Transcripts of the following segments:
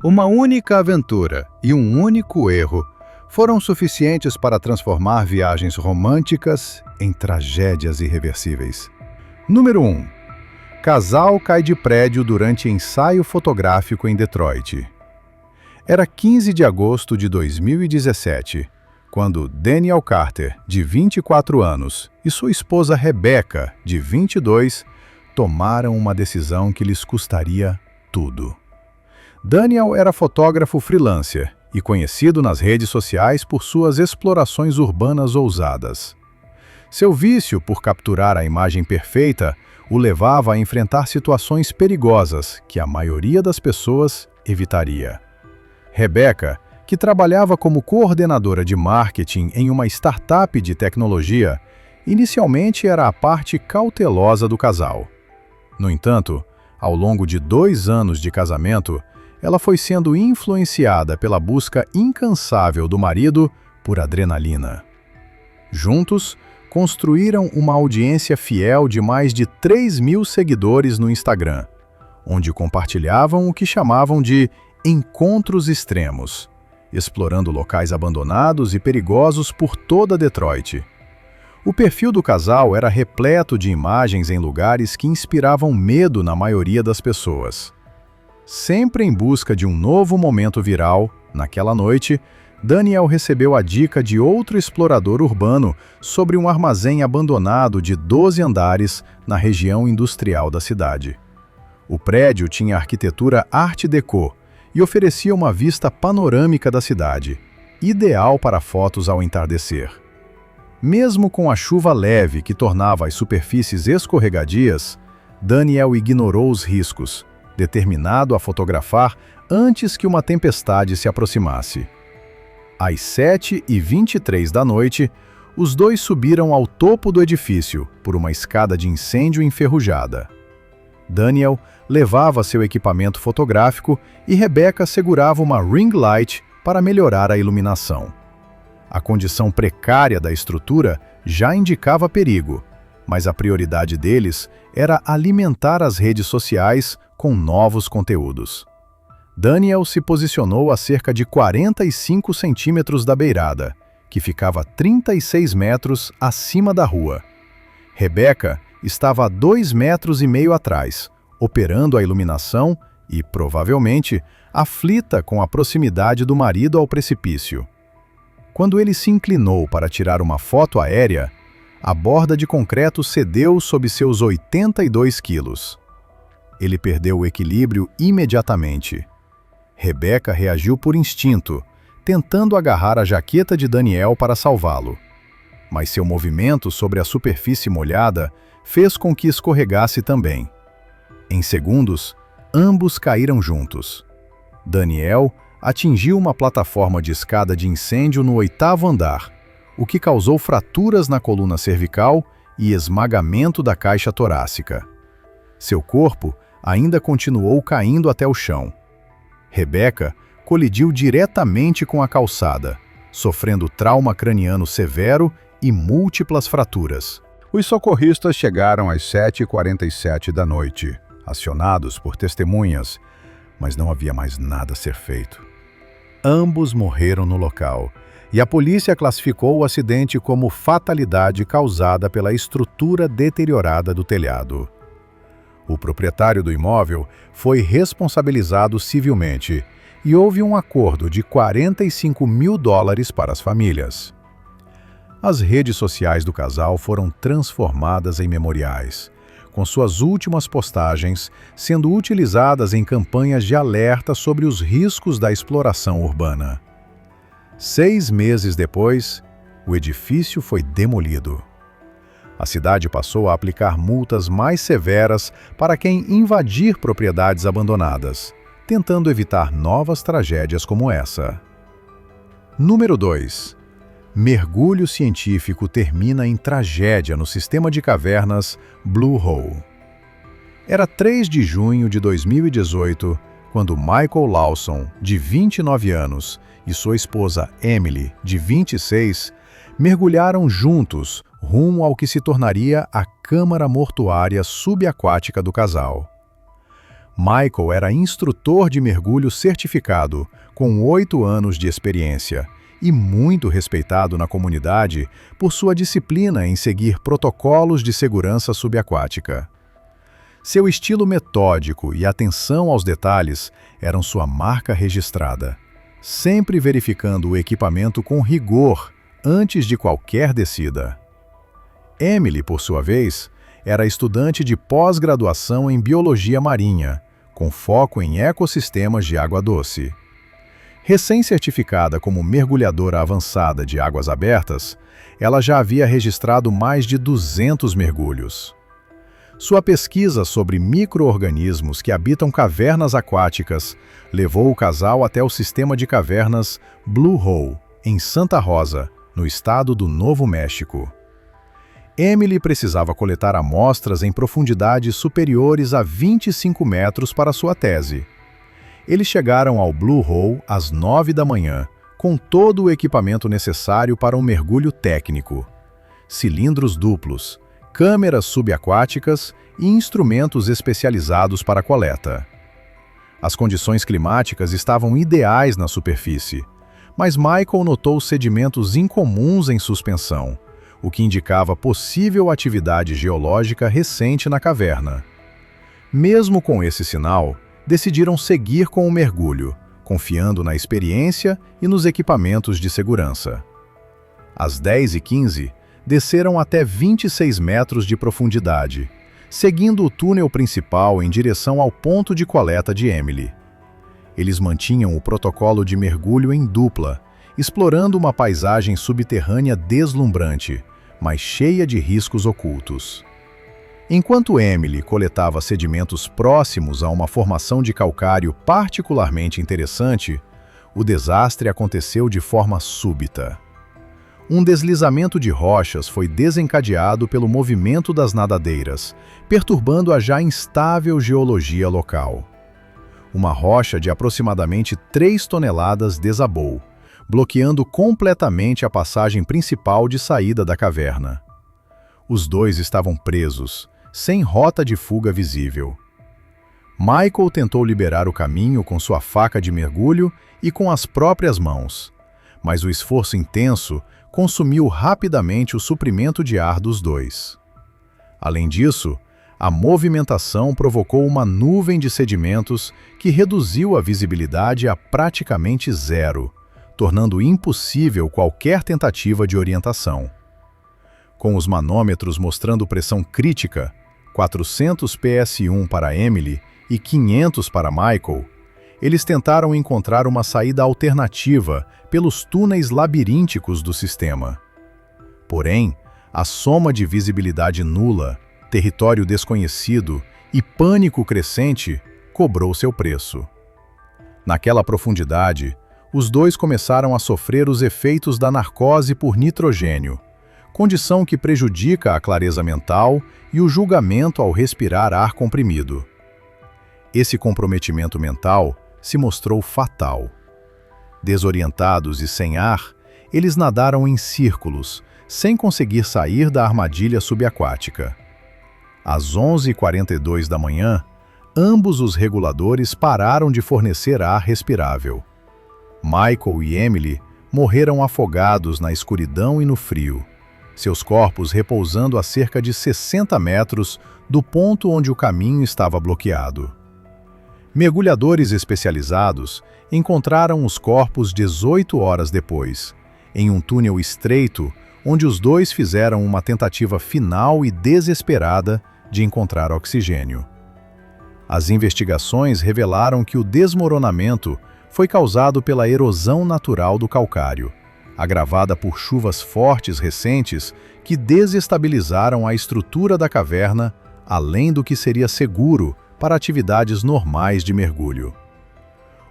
Uma única aventura e um único erro foram suficientes para transformar viagens românticas em tragédias irreversíveis. Número 1. Casal cai de prédio durante ensaio fotográfico em Detroit. Era 15 de agosto de 2017, quando Daniel Carter, de 24 anos, e sua esposa Rebecca, de 22, tomaram uma decisão que lhes custaria tudo. Daniel era fotógrafo freelancer e conhecido nas redes sociais por suas explorações urbanas ousadas. Seu vício por capturar a imagem perfeita o levava a enfrentar situações perigosas que a maioria das pessoas evitaria. Rebecca, que trabalhava como coordenadora de marketing em uma startup de tecnologia, inicialmente era a parte cautelosa do casal. No entanto, ao longo de 2 anos de casamento, ela foi sendo influenciada pela busca incansável do marido por adrenalina. Juntos, construíram uma audiência fiel de mais de 3.000 seguidores no Instagram, onde compartilhavam o que chamavam de encontros extremos, explorando locais abandonados e perigosos por toda Detroit. O perfil do casal era repleto de imagens em lugares que inspiravam medo na maioria das pessoas. Sempre em busca de um novo momento viral, naquela noite, Daniel recebeu a dica de outro explorador urbano sobre um armazém abandonado de 12 andares na região industrial da cidade. O prédio tinha arquitetura Art Deco e oferecia uma vista panorâmica da cidade, ideal para fotos ao entardecer. Mesmo com a chuva leve que tornava as superfícies escorregadias, Daniel ignorou os riscos, determinado a fotografar antes que uma tempestade se aproximasse. Às 7h23 da noite, os dois subiram ao topo do edifício por uma escada de incêndio enferrujada. Daniel levava seu equipamento fotográfico e Rebecca segurava uma ring light para melhorar a iluminação. A condição precária da estrutura já indicava perigo, mas a prioridade deles era alimentar as redes sociais com novos conteúdos. Daniel se posicionou a cerca de 45 centímetros da beirada, que ficava 36 metros acima da rua. Rebecca estava a 2,5 metros atrás, operando a iluminação e, provavelmente, aflita com a proximidade do marido ao precipício. Quando ele se inclinou para tirar uma foto aérea, a borda de concreto cedeu sob seus 82 quilos. Ele perdeu o equilíbrio imediatamente. Rebecca reagiu por instinto, tentando agarrar a jaqueta de Daniel para salvá-lo. Mas seu movimento sobre a superfície molhada fez com que escorregasse também. Em segundos, ambos caíram juntos. Daniel atingiu uma plataforma de escada de incêndio no 8º andar, o que causou fraturas na coluna cervical e esmagamento da caixa torácica. Seu corpo ainda continuou caindo até o chão. Rebecca colidiu diretamente com a calçada, sofrendo trauma craniano severo e múltiplas fraturas. Os socorristas chegaram às 7h47 da noite, acionados por testemunhas, mas não havia mais nada a ser feito. Ambos morreram no local, e a polícia classificou o acidente como fatalidade causada pela estrutura deteriorada do telhado. O proprietário do imóvel foi responsabilizado civilmente e houve um acordo de $45 mil para as famílias. As redes sociais do casal foram transformadas em memoriais, com suas últimas postagens sendo utilizadas em campanhas de alerta sobre os riscos da exploração urbana. 6 meses depois, o edifício foi demolido. A cidade passou a aplicar multas mais severas para quem invadir propriedades abandonadas, tentando evitar novas tragédias como essa. Número 2. Mergulho científico termina em tragédia no sistema de cavernas Blue Hole. Era 3 de junho de 2018, quando Michael Lawson, de 29 anos, e sua esposa Emily, de 26, mergulharam juntos rumo ao que se tornaria a câmara mortuária subaquática do casal. Michael era instrutor de mergulho certificado, com 8 anos de experiência, e muito respeitado na comunidade por sua disciplina em seguir protocolos de segurança subaquática. Seu estilo metódico e atenção aos detalhes eram sua marca registrada, sempre verificando o equipamento com rigor antes de qualquer descida. Emily, por sua vez, era estudante de pós-graduação em biologia marinha, com foco em ecossistemas de água doce. Recém-certificada como mergulhadora avançada de águas abertas, ela já havia registrado mais de 200 mergulhos. Sua pesquisa sobre micro-organismos que habitam cavernas aquáticas levou o casal até o sistema de cavernas Blue Hole, em Santa Rosa, no estado do Novo México. Emily precisava coletar amostras em profundidades superiores a 25 metros para sua tese. Eles chegaram ao Blue Hole às 9 da manhã, com todo o equipamento necessário para um mergulho técnico: cilindros duplos, câmeras subaquáticas e instrumentos especializados para coleta. As condições climáticas estavam ideais na superfície, mas Michael notou sedimentos incomuns em suspensão, o que indicava possível atividade geológica recente na caverna. Mesmo com esse sinal, decidiram seguir com o mergulho, confiando na experiência e nos equipamentos de segurança. Às 10h15, desceram até 26 metros de profundidade, seguindo o túnel principal em direção ao ponto de coleta de Emily. Eles mantinham o protocolo de mergulho em dupla, explorando uma paisagem subterrânea deslumbrante, mas cheia de riscos ocultos. Enquanto Emily coletava sedimentos próximos a uma formação de calcário particularmente interessante, o desastre aconteceu de forma súbita. Um deslizamento de rochas foi desencadeado pelo movimento das nadadeiras, perturbando a já instável geologia local. Uma rocha de aproximadamente 3 toneladas desabou, bloqueando completamente a passagem principal de saída da caverna. Os dois estavam presos, sem rota de fuga visível. Michael tentou liberar o caminho com sua faca de mergulho e com as próprias mãos, mas o esforço intenso consumiu rapidamente o suprimento de ar dos dois. Além disso, a movimentação provocou uma nuvem de sedimentos que reduziu a visibilidade a praticamente zero, tornando impossível qualquer tentativa de orientação. Com os manômetros mostrando pressão crítica, 400 PSI para Emily e 500 para Michael, eles tentaram encontrar uma saída alternativa pelos túneis labirínticos do sistema. Porém, a soma de visibilidade nula, território desconhecido e pânico crescente cobrou seu preço. Naquela profundidade, os dois começaram a sofrer os efeitos da narcose por nitrogênio, condição que prejudica a clareza mental e o julgamento ao respirar ar comprimido. Esse comprometimento mental se mostrou fatal. Desorientados e sem ar, eles nadaram em círculos, sem conseguir sair da armadilha subaquática. Às 11h42 da manhã, ambos os reguladores pararam de fornecer ar respirável. Michael e Emily morreram afogados na escuridão e no frio, seus corpos repousando a cerca de 60 metros do ponto onde o caminho estava bloqueado. Mergulhadores especializados encontraram os corpos 18 horas depois, em um túnel estreito onde os dois fizeram uma tentativa final e desesperada de encontrar oxigênio. As investigações revelaram que o desmoronamento foi causado pela erosão natural do calcário, agravada por chuvas fortes recentes que desestabilizaram a estrutura da caverna, além do que seria seguro para atividades normais de mergulho.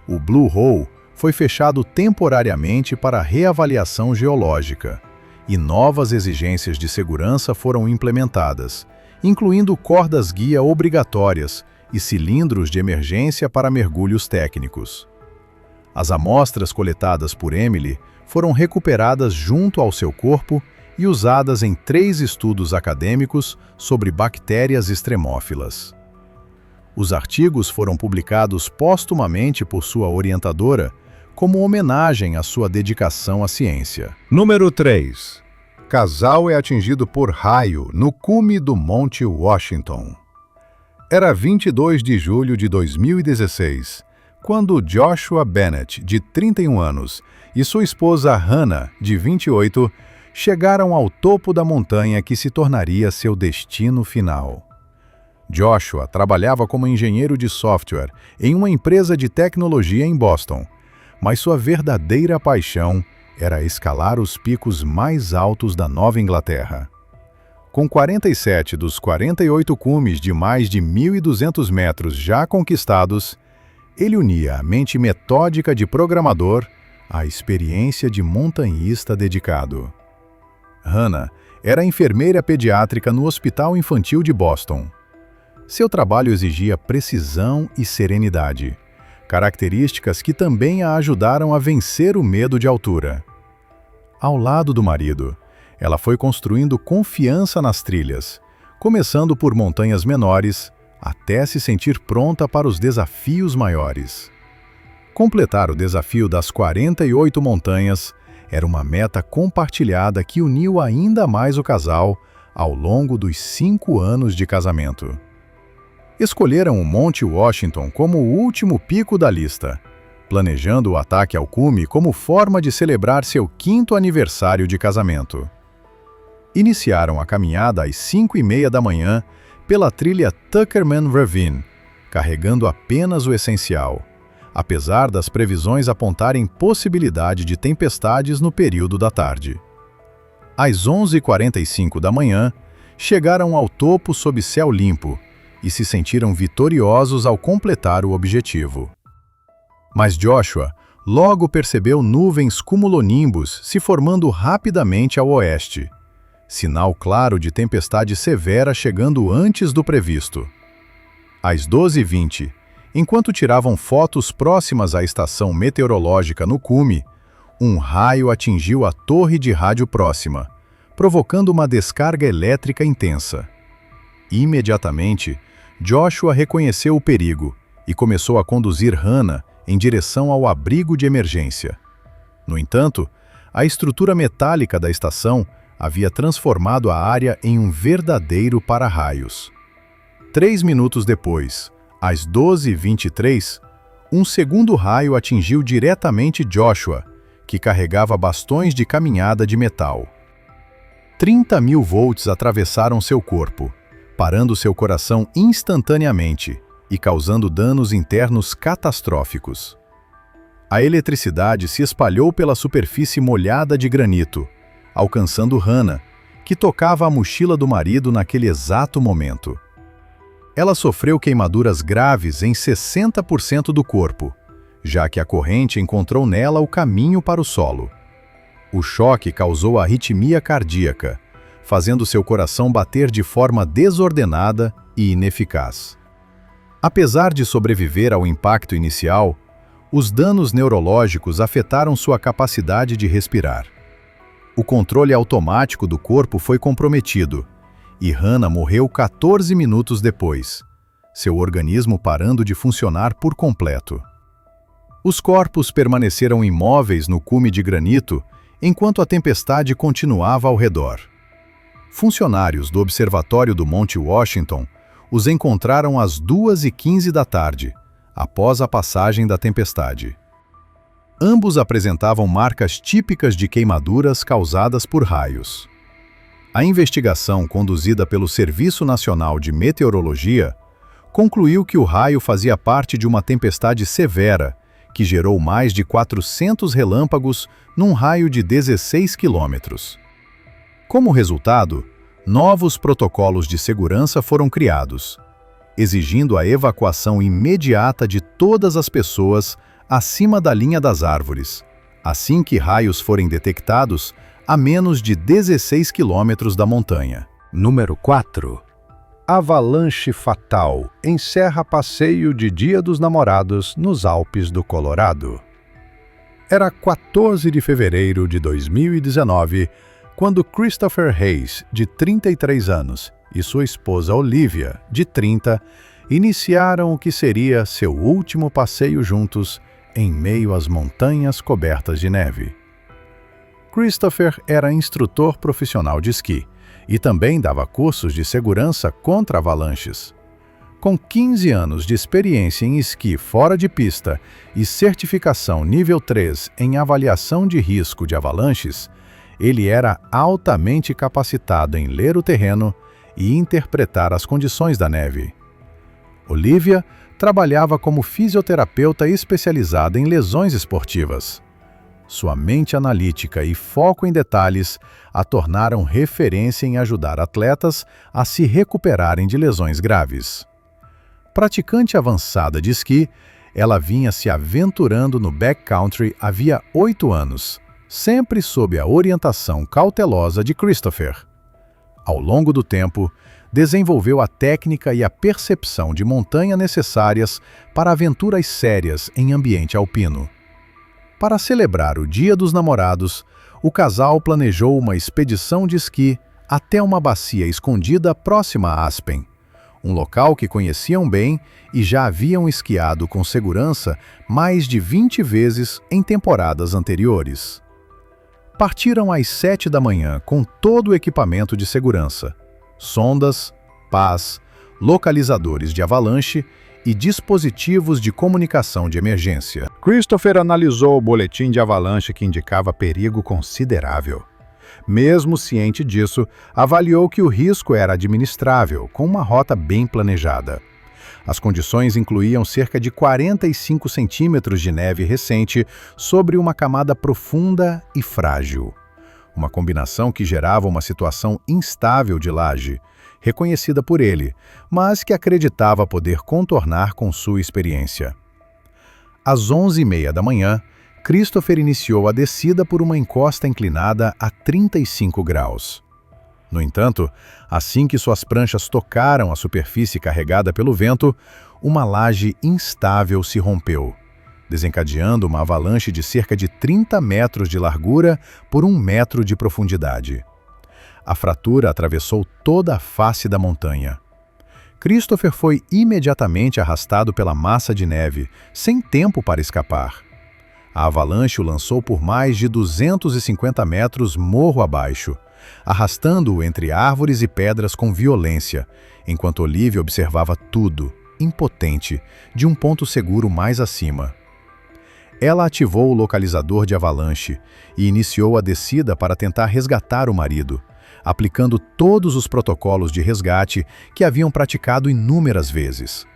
O Blue Hole foi fechado temporariamente para reavaliação geológica, e novas exigências de segurança foram implementadas, incluindo cordas-guia obrigatórias e cilindros de emergência para mergulhos técnicos. As amostras coletadas por Emily foram recuperadas junto ao seu corpo e usadas em 3 estudos acadêmicos sobre bactérias extremófilas. Os artigos foram publicados póstumamente por sua orientadora como homenagem à sua dedicação à ciência. Número 3. Casal é atingido por raio no cume do Monte Washington. Era 22 de julho de 2016, quando Joshua Bennett, de 31 anos, e sua esposa Hannah, de 28, chegaram ao topo da montanha que se tornaria seu destino final. Joshua trabalhava como engenheiro de software em uma empresa de tecnologia em Boston, mas sua verdadeira paixão era escalar os picos mais altos da Nova Inglaterra. Com 47 dos 48 cumes de mais de 1.200 metros já conquistados, ele unia a mente metódica de programador à experiência de montanhista dedicado. Hannah era enfermeira pediátrica no Hospital Infantil de Boston. Seu trabalho exigia precisão e serenidade, características que também a ajudaram a vencer o medo de altura. Ao lado do marido, ela foi construindo confiança nas trilhas, começando por montanhas menores, até se sentir pronta para os desafios maiores. Completar o desafio das 48 montanhas era uma meta compartilhada que uniu ainda mais o casal ao longo dos 5 anos de casamento. Escolheram o Monte Washington como o último pico da lista, planejando o ataque ao cume como forma de celebrar seu 5º aniversário de casamento. Iniciaram a caminhada às 5h30 da manhã pela trilha Tuckerman Ravine, carregando apenas o essencial, apesar das previsões apontarem possibilidade de tempestades no período da tarde. Às 11h45 da manhã, chegaram ao topo sob céu limpo e se sentiram vitoriosos ao completar o objetivo. Mas Joshua logo percebeu nuvens cumulonimbus se formando rapidamente ao oeste, sinal claro de tempestade severa chegando antes do previsto. Às 12h20, enquanto tiravam fotos próximas à estação meteorológica no cume, um raio atingiu a torre de rádio próxima, provocando uma descarga elétrica intensa. Imediatamente, Joshua reconheceu o perigo e começou a conduzir Hannah em direção ao abrigo de emergência. No entanto, a estrutura metálica da estação havia transformado a área em um verdadeiro para-raios. 3 minutos depois, às 12h23, um segundo raio atingiu diretamente Joshua, que carregava bastões de caminhada de metal. 30.000 volts atravessaram seu corpo, parando seu coração instantaneamente e causando danos internos catastróficos. A eletricidade se espalhou pela superfície molhada de granito, alcançando Hannah, que tocava a mochila do marido naquele exato momento. Ela sofreu queimaduras graves em 60% do corpo, já que a corrente encontrou nela o caminho para o solo. O choque causou arritmia cardíaca, fazendo seu coração bater de forma desordenada e ineficaz. Apesar de sobreviver ao impacto inicial, os danos neurológicos afetaram sua capacidade de respirar. O controle automático do corpo foi comprometido, e Hannah morreu 14 minutos depois, seu organismo parando de funcionar por completo. Os corpos permaneceram imóveis no cume de granito enquanto a tempestade continuava ao redor. Funcionários do Observatório do Monte Washington os encontraram às 2h15 da tarde, após a passagem da tempestade. Ambos apresentavam marcas típicas de queimaduras causadas por raios. A investigação conduzida pelo Serviço Nacional de Meteorologia concluiu que o raio fazia parte de uma tempestade severa que gerou mais de 400 relâmpagos num raio de 16 quilômetros. Como resultado, novos protocolos de segurança foram criados, exigindo a evacuação imediata de todas as pessoas acima da linha das árvores, assim que raios forem detectados a menos de 16 quilômetros da montanha. Número 4. Avalanche fatal encerra passeio de Dia dos Namorados nos Alpes do Colorado. Era 14 de fevereiro de 2019, quando Christopher Hayes, de 33 anos, e sua esposa Olivia, de 30, iniciaram o que seria seu último passeio juntos em meio às montanhas cobertas de neve. Christopher era instrutor profissional de esqui e também dava cursos de segurança contra avalanches. Com 15 anos de experiência em esqui fora de pista e certificação nível 3 em avaliação de risco de avalanches, ele era altamente capacitado em ler o terreno e interpretar as condições da neve. Olivia trabalhava como fisioterapeuta especializada em lesões esportivas. Sua mente analítica e foco em detalhes a tornaram referência em ajudar atletas a se recuperarem de lesões graves. Praticante avançada de esqui, ela vinha se aventurando no backcountry havia 8 anos, sempre sob a orientação cautelosa de Christopher. Ao longo do tempo, desenvolveu a técnica e a percepção de montanha necessárias para aventuras sérias em ambiente alpino. Para celebrar o Dia dos Namorados, o casal planejou uma expedição de esqui até uma bacia escondida próxima a Aspen, um local que conheciam bem e já haviam esquiado com segurança mais de 20 vezes em temporadas anteriores. Partiram às 7 da manhã com todo o equipamento de segurança, sondas, pás, localizadores de avalanche e dispositivos de comunicação de emergência. Christopher analisou o boletim de avalanche que indicava perigo considerável. Mesmo ciente disso, avaliou que o risco era administrável, com uma rota bem planejada. As condições incluíam cerca de 45 centímetros de neve recente sobre uma camada profunda e frágil. Uma combinação que gerava uma situação instável de laje, reconhecida por ele, mas que acreditava poder contornar com sua experiência. Às 11h30 da manhã, Christopher iniciou a descida por uma encosta inclinada a 35 graus. No entanto, assim que suas pranchas tocaram a superfície carregada pelo vento, uma laje instável se rompeu, desencadeando uma avalanche de cerca de 30 metros de largura por 1 metro de profundidade. A fratura atravessou toda a face da montanha. Christopher foi imediatamente arrastado pela massa de neve, sem tempo para escapar. A avalanche o lançou por mais de 250 metros morro abaixo, arrastando-o entre árvores e pedras com violência, enquanto Olivia observava tudo, impotente, de um ponto seguro mais acima. Ela ativou o localizador de avalanche e iniciou a descida para tentar resgatar o marido, aplicando todos os protocolos de resgate que haviam praticado inúmeras vezes.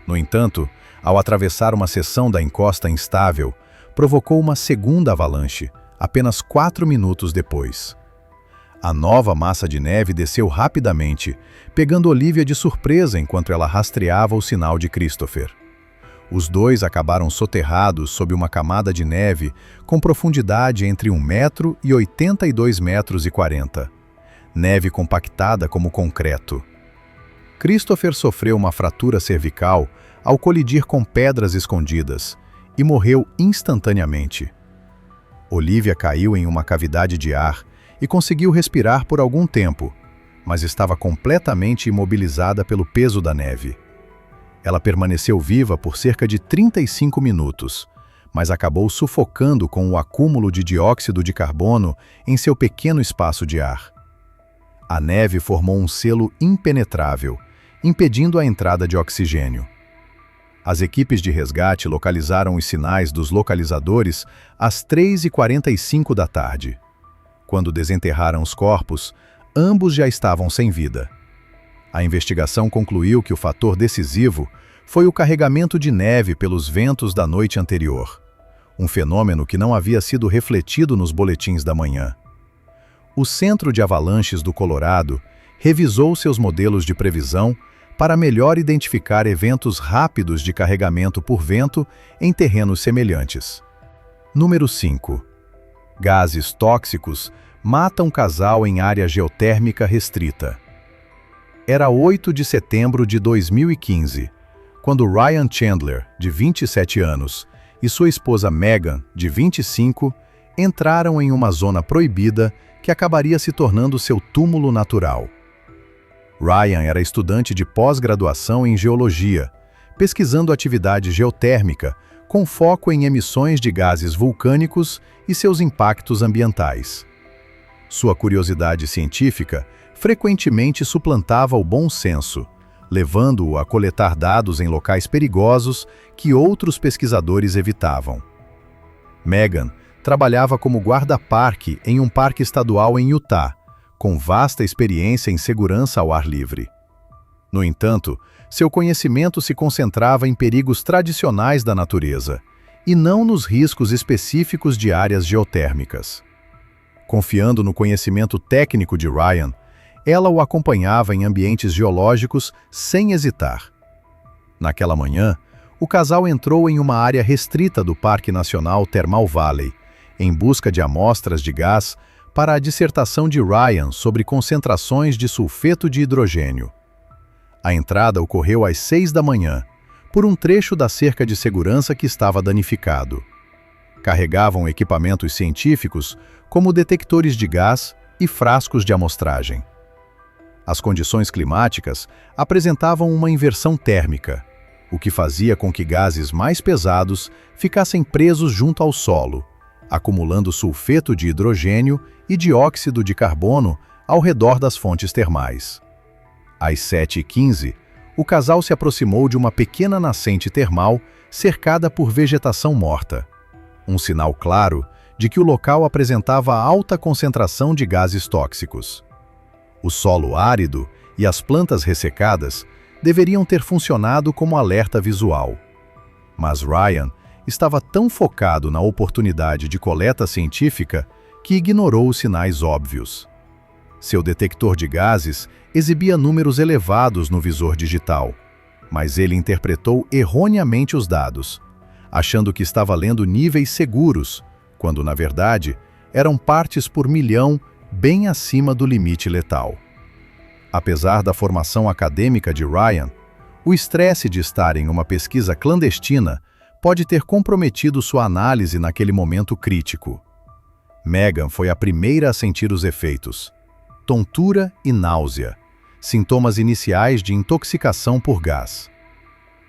No entanto, ao atravessar uma seção da encosta instável, provocou uma segunda avalanche, apenas 4 minutos depois. A nova massa de neve desceu rapidamente, pegando Olivia de surpresa enquanto ela rastreava o sinal de Christopher. Os dois acabaram soterrados sob uma camada de neve com profundidade entre 1 metro e 82 metros e 40. Neve compactada como concreto. Christopher sofreu uma fratura cervical ao colidir com pedras escondidas e morreu instantaneamente. Olivia caiu em uma cavidade de ar e conseguiu respirar por algum tempo, mas estava completamente imobilizada pelo peso da neve. Ela permaneceu viva por cerca de 35 minutos, mas acabou sufocando com o acúmulo de dióxido de carbono em seu pequeno espaço de ar. A neve formou um selo impenetrável, impedindo a entrada de oxigênio. As equipes de resgate localizaram os sinais dos localizadores às 3h45 da tarde. Quando desenterraram os corpos, ambos já estavam sem vida. A investigação concluiu que o fator decisivo foi o carregamento de neve pelos ventos da noite anterior, um fenômeno que não havia sido refletido nos boletins da manhã. O Centro de Avalanches do Colorado revisou seus modelos de previsão para melhor identificar eventos rápidos de carregamento por vento em terrenos semelhantes. Número 5. Gases tóxicos matam casal em área geotérmica restrita. Era 8 de setembro de 2015, quando Ryan Chandler, de 27 anos, e sua esposa Megan, de 25, entraram em uma zona proibida que acabaria se tornando seu túmulo natural. Ryan era estudante de pós-graduação em geologia, pesquisando atividade geotérmica, com foco em emissões de gases vulcânicos e seus impactos ambientais. Sua curiosidade científica frequentemente suplantava o bom senso, levando-o a coletar dados em locais perigosos que outros pesquisadores evitavam. Megan trabalhava como guarda-parque em um parque estadual em Utah, com vasta experiência em segurança ao ar livre. No entanto, seu conhecimento se concentrava em perigos tradicionais da natureza, e não nos riscos específicos de áreas geotérmicas. Confiando no conhecimento técnico de Ryan, ela o acompanhava em ambientes geológicos sem hesitar. Naquela manhã, o casal entrou em uma área restrita do Parque Nacional Thermal Valley, em busca de amostras de gás para a dissertação de Ryan sobre concentrações de sulfeto de hidrogênio. A entrada ocorreu às 6 da manhã, por um trecho da cerca de segurança que estava danificado. Carregavam equipamentos científicos, como detectores de gás e frascos de amostragem. As condições climáticas apresentavam uma inversão térmica, o que fazia com que gases mais pesados ficassem presos junto ao solo, acumulando sulfeto de hidrogênio e dióxido de carbono ao redor das fontes termais. Às 7h15, o casal se aproximou de uma pequena nascente termal cercada por vegetação morta, um sinal claro de que o local apresentava alta concentração de gases tóxicos. O solo árido e as plantas ressecadas deveriam ter funcionado como alerta visual. Mas Ryan estava tão focado na oportunidade de coleta científica que ignorou os sinais óbvios. Seu detector de gases exibia números elevados no visor digital, mas ele interpretou erroneamente os dados, achando que estava lendo níveis seguros, quando, na verdade, eram partes por milhão bem acima do limite letal. Apesar da formação acadêmica de Ryan, o estresse de estar em uma pesquisa clandestina pode ter comprometido sua análise naquele momento crítico. Megan foi a primeira a sentir os efeitos: tontura e náusea, sintomas iniciais de intoxicação por gás.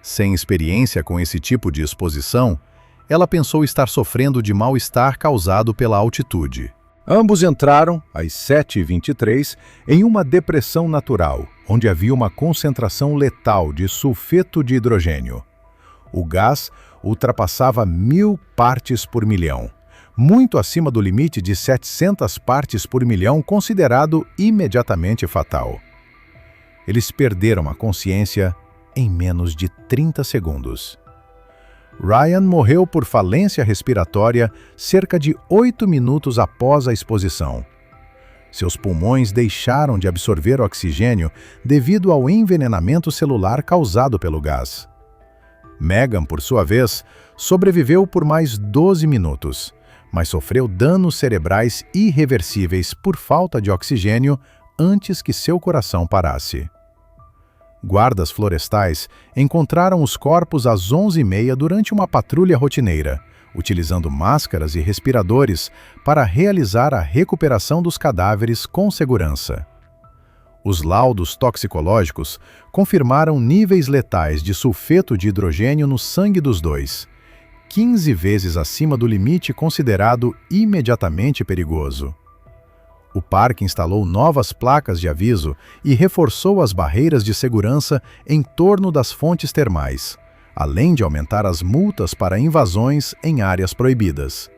Sem experiência com esse tipo de exposição, ela pensou estar sofrendo de mal-estar causado pela altitude. Ambos entraram, às 7h23, em uma depressão natural, onde havia uma concentração letal de sulfeto de hidrogênio. O gás ultrapassava 1000 partes por milhão, muito acima do limite de 700 partes por milhão, considerado imediatamente fatal. Eles perderam a consciência em menos de 30 segundos. Ryan morreu por falência respiratória cerca de 8 minutos após a exposição. Seus pulmões deixaram de absorver oxigênio devido ao envenenamento celular causado pelo gás. Megan, por sua vez, sobreviveu por mais 12 minutos, mas sofreu danos cerebrais irreversíveis por falta de oxigênio antes que seu coração parasse. Guardas florestais encontraram os corpos às 11h30 durante uma patrulha rotineira, utilizando máscaras e respiradores para realizar a recuperação dos cadáveres com segurança. Os laudos toxicológicos confirmaram níveis letais de sulfeto de hidrogênio no sangue dos dois, 15 vezes acima do limite considerado imediatamente perigoso. O parque instalou novas placas de aviso e reforçou as barreiras de segurança em torno das fontes termais, além de aumentar as multas para invasões em áreas proibidas.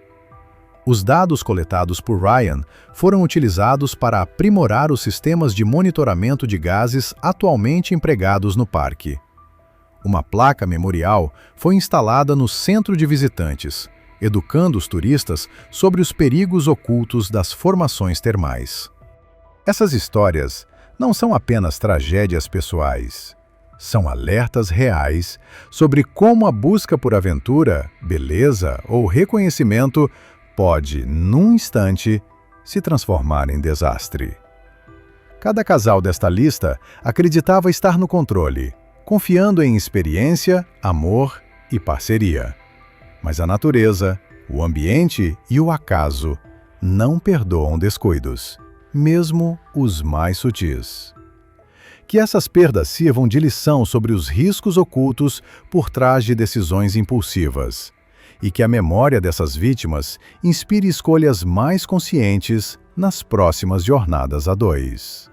Os dados coletados por Ryan foram utilizados para aprimorar os sistemas de monitoramento de gases atualmente empregados no parque. Uma placa memorial foi instalada no centro de visitantes, educando os turistas sobre os perigos ocultos das formações termais. Essas histórias não são apenas tragédias pessoais, são alertas reais sobre como a busca por aventura, beleza ou reconhecimento pode, num instante, se transformar em desastre. Cada casal desta lista acreditava estar no controle, confiando em experiência, amor e parceria. Mas a natureza, o ambiente e o acaso não perdoam descuidos, mesmo os mais sutis. Que essas perdas sirvam de lição sobre os riscos ocultos por trás de decisões impulsivas. E que a memória dessas vítimas inspire escolhas mais conscientes nas próximas jornadas a dois.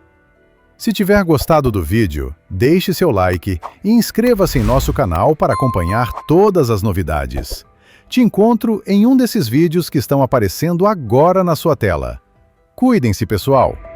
Se tiver gostado do vídeo, deixe seu like e inscreva-se em nosso canal para acompanhar todas as novidades. Te encontro em um desses vídeos que estão aparecendo agora na sua tela. Cuidem-se, pessoal!